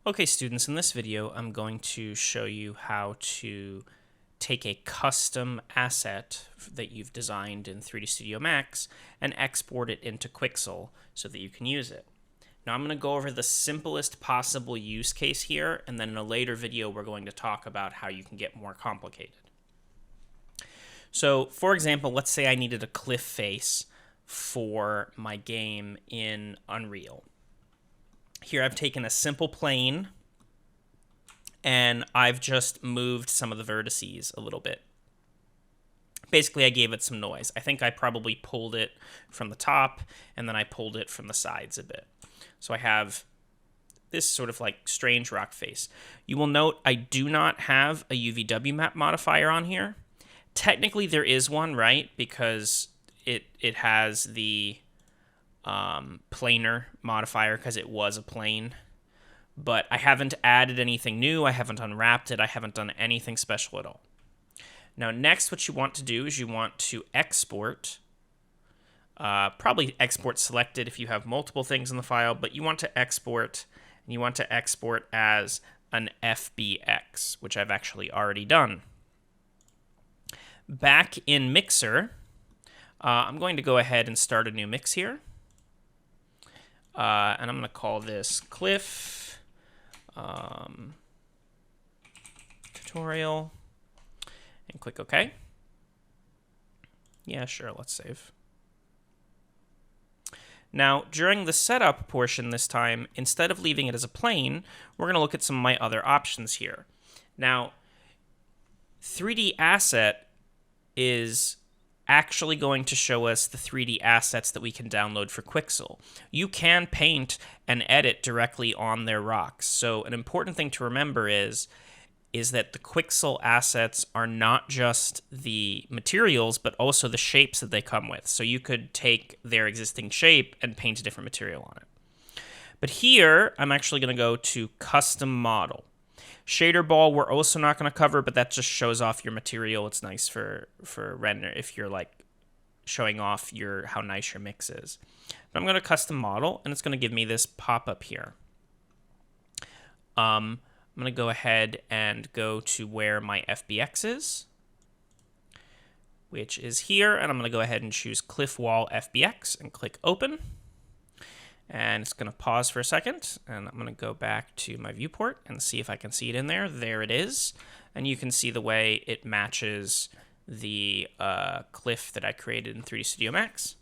Okay, students, in this video, I'm going to show you how to take a custom asset that you've designed in 3D Studio Max and export it into Quixel so that you can use it. Now, I'm going to go over the simplest possible use case here, and then in a later video, we're going to talk about how you can get more complicated. So, for example, let's say I needed a cliff face for my game in Unreal. Here I've taken a simple plane and I've just moved some of the vertices a little bit. Basically, I gave it some noise. I think I probably pulled it from the top and then I pulled it from the sides a bit. So I have this sort of like strange rock face. You will note I do not have a UVW map modifier on here. Technically there is one, right? Because it has the planar modifier because it was a plane, but I haven't added anything new. I haven't unwrapped it. I haven't done anything special at all. Now, next, what you want to do is you want to export, probably export selected if you have multiple things in the file, but you want to export, and you want to export as an FBX, which I've actually already done. Back in Mixer, I'm going to go ahead and start a new mix here. And I'm going to call this Cliff Tutorial and click OK. Yeah, sure, let's save. Now, during the setup portion this time, instead of leaving it as a plane, we're going to look at some of my other options here. Now, 3D Asset is actually going to show us the 3D assets that we can download for Quixel. You can paint and edit directly on their rocks. So an important thing to remember is that the Quixel assets are not just the materials, but also the shapes that they come with. So you could take their existing shape and paint a different material on it. But here, I'm actually going to go to Custom Model. Shader ball we're also not going to cover, but that just shows off your material. It's nice for render if you're like showing off how nice your mix is. But I'm going to custom model, and it's going to give me this pop-up here. I'm going to go ahead and go to where my FBX is, which is here, and I'm going to go ahead and choose Cliff Wall FBX and click Open. And it's going to pause for a second, and I'm going to go back to my viewport and see if I can see it in there. There it is. And you can see the way it matches the cliff that I created in 3D Studio Max.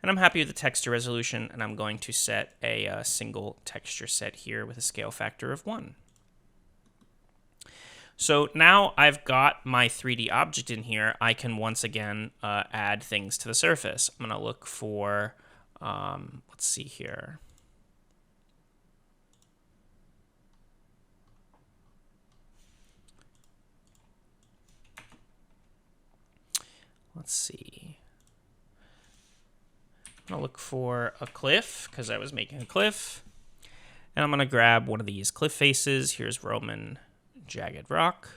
And I'm happy with the texture resolution, and I'm going to set a single texture set here with a scale factor of 1. So now I've got my 3D object in here, I can once again add things to the surface. I'm going to look for... let's see here. Let's see. I'm going to look for a cliff because I was making a cliff. And I'm going to grab one of these cliff faces. Here's Roman Jagged Rock.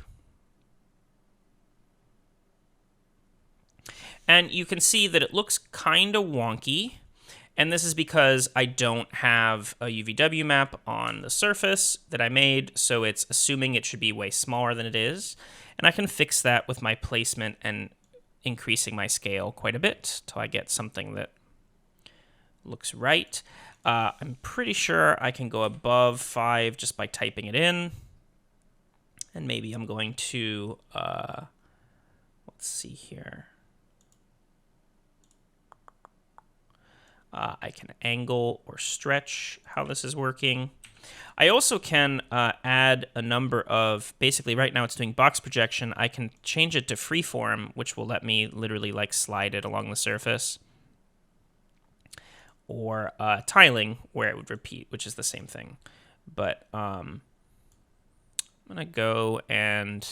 And you can see that it looks kind of wonky. And this is because I don't have a UVW map on the surface that I made, so it's assuming it should be way smaller than it is. And I can fix that with my placement and increasing my scale quite a bit till I get something that looks right. I'm pretty sure I can go above 5 just by typing it in. And maybe I'm going to, let's see here. I can angle or stretch how this is working. I also can add a number of, basically right now it's doing box projection. I can change it to freeform, which will let me literally like slide it along the surface. Or tiling, where it would repeat, which is the same thing. But I'm going to go and...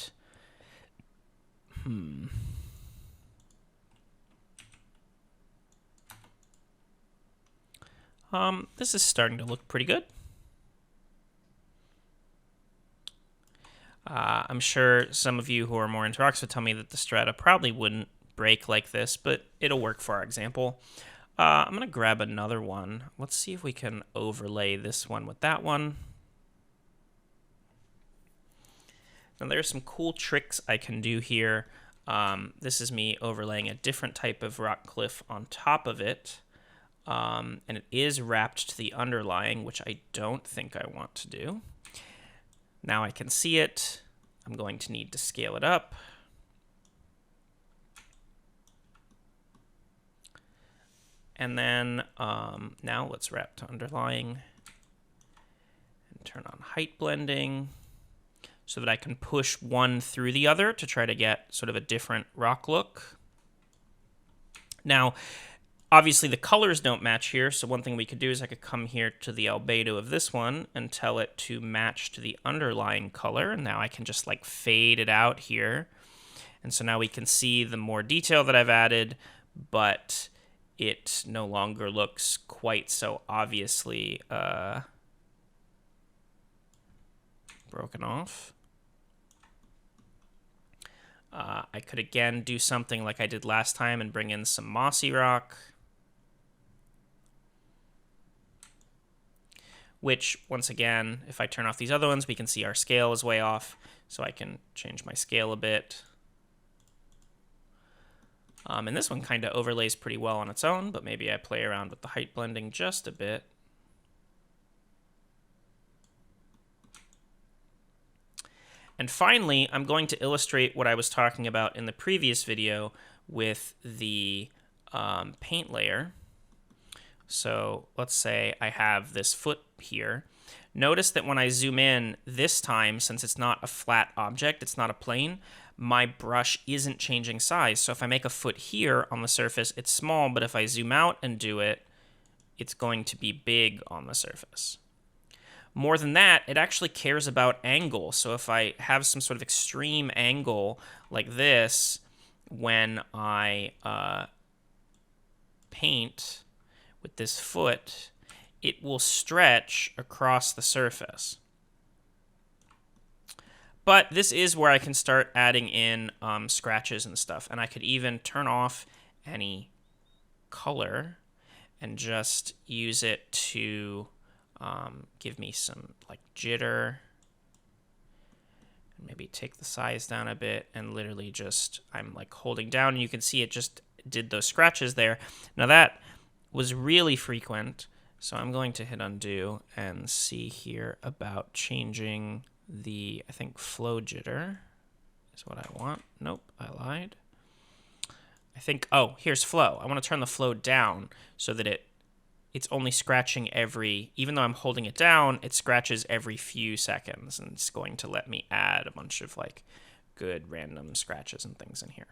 this is starting to look pretty good. I'm sure some of you who are more into rocks would tell me that the strata probably wouldn't break like this, but it'll work for our example. I'm going to grab another one. Let's see if we can overlay this one with that one. Now there are some cool tricks I can do here. This is me overlaying a different type of rock cliff on top of it. And it is wrapped to the underlying, which I don't think I want to do. Now I can see it. I'm going to need to scale it up. And then now let's wrap to underlying and turn on height blending so that I can push one through the other to try to get sort of a different rock look. Now, obviously the colors don't match here, so one thing we could do is I could come here to the albedo of this one and tell it to match to the underlying color, and now I can just like fade it out here. And so now we can see the more detail that I've added, but it no longer looks quite so obviously broken off. I could again do something like I did last time and bring in some mossy rock, which once again, if I turn off these other ones, we can see our scale is way off, so I can change my scale a bit. And this one kind of overlays pretty well on its own, but maybe I play around with the height blending just a bit. And finally, I'm going to illustrate what I was talking about in the previous video with the paint layer. So let's say I have this foot here. Notice that when I zoom in this time, since it's not a flat object, it's not a plane, my brush isn't changing size. So if I make a foot here on the surface, it's small, but if I zoom out and do it, it's going to be big on the surface. More than that, it actually cares about angle. So if I have some sort of extreme angle like this, when I paint with this foot, it will stretch across the surface. But this is where I can start adding in scratches and stuff. And I could even turn off any color and just use it to give me some like jitter. And maybe take the size down a bit and literally just, I'm like holding down and you can see it just did those scratches there. Now that was really frequent. So I'm going to hit undo and see here about changing the, I think, flow jitter is what I want. Nope, I lied. I think, oh, here's flow. I want to turn the flow down so that it's only scratching every, even though I'm holding it down, it scratches every few seconds, and it's going to let me add a bunch of like good random scratches and things in here.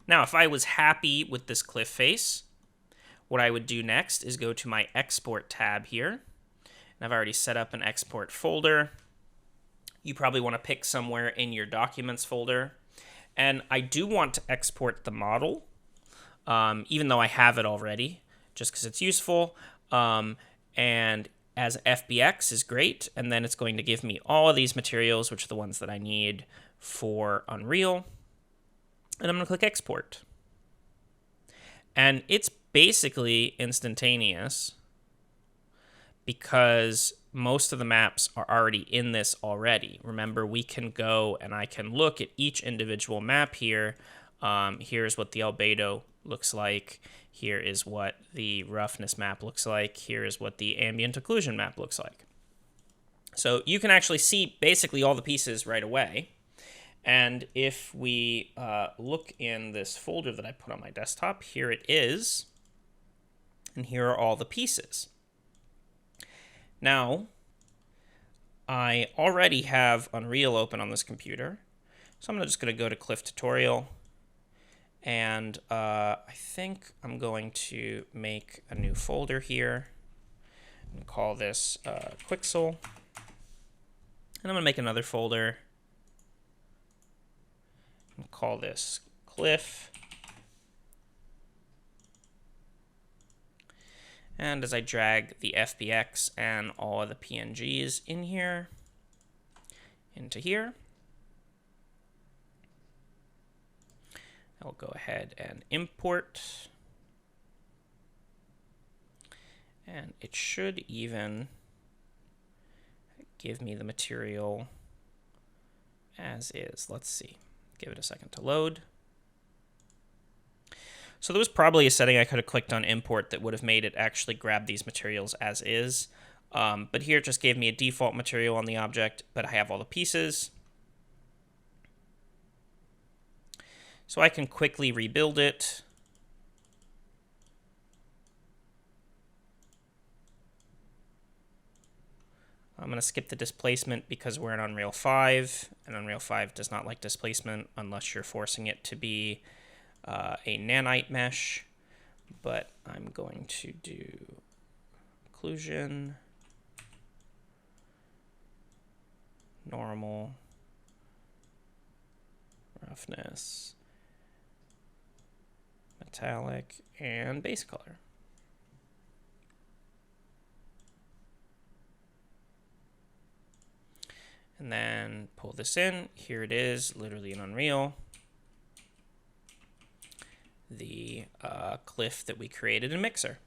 Now, if I was happy with this cliff face, what I would do next is go to my export tab here. And I've already set up an export folder. You probably want to pick somewhere in your documents folder. And I do want to export the model, even though I have it already, just because it's useful. And as FBX is great. And then it's going to give me all of these materials, which are the ones that I need for Unreal. And I'm going to click export. And it's basically instantaneous because most of the maps are already in this already. Remember, we can go and I can look at each individual map here. Here's what the albedo looks like. Here is what the roughness map looks like. Here is what the ambient occlusion map looks like. So you can actually see basically all the pieces right away. And if we look in this folder that I put on my desktop, here it is. And here are all the pieces. Now, I already have Unreal open on this computer. So I'm just going to go to Cliff Tutorial. And I think I'm going to make a new folder here and call this Quixel. And I'm going to make another folder and call this Cliff. And as I drag the FBX and all of the PNGs in here, into here, I'll go ahead and import. And it should even give me the material as is. Let's see. Give it a second to load. So there was probably a setting I could have clicked on import that would have made it actually grab these materials as is. But here it just gave me a default material on the object, but I have all the pieces. So I can quickly rebuild it. I'm going to skip the displacement because we're in Unreal 5, and Unreal 5 does not like displacement unless you're forcing it to be a nanite mesh. But I'm going to do occlusion, normal, roughness, metallic, and base color. And then pull this in. Here it is, literally in Unreal. The cliff that we created in Mixer.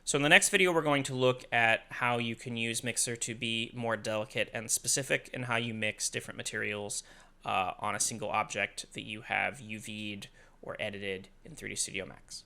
So in the next video, we're going to look at how you can use Mixer to be more delicate and specific in how you mix different materials on a single object that you have UV'd or edited in 3D Studio Max.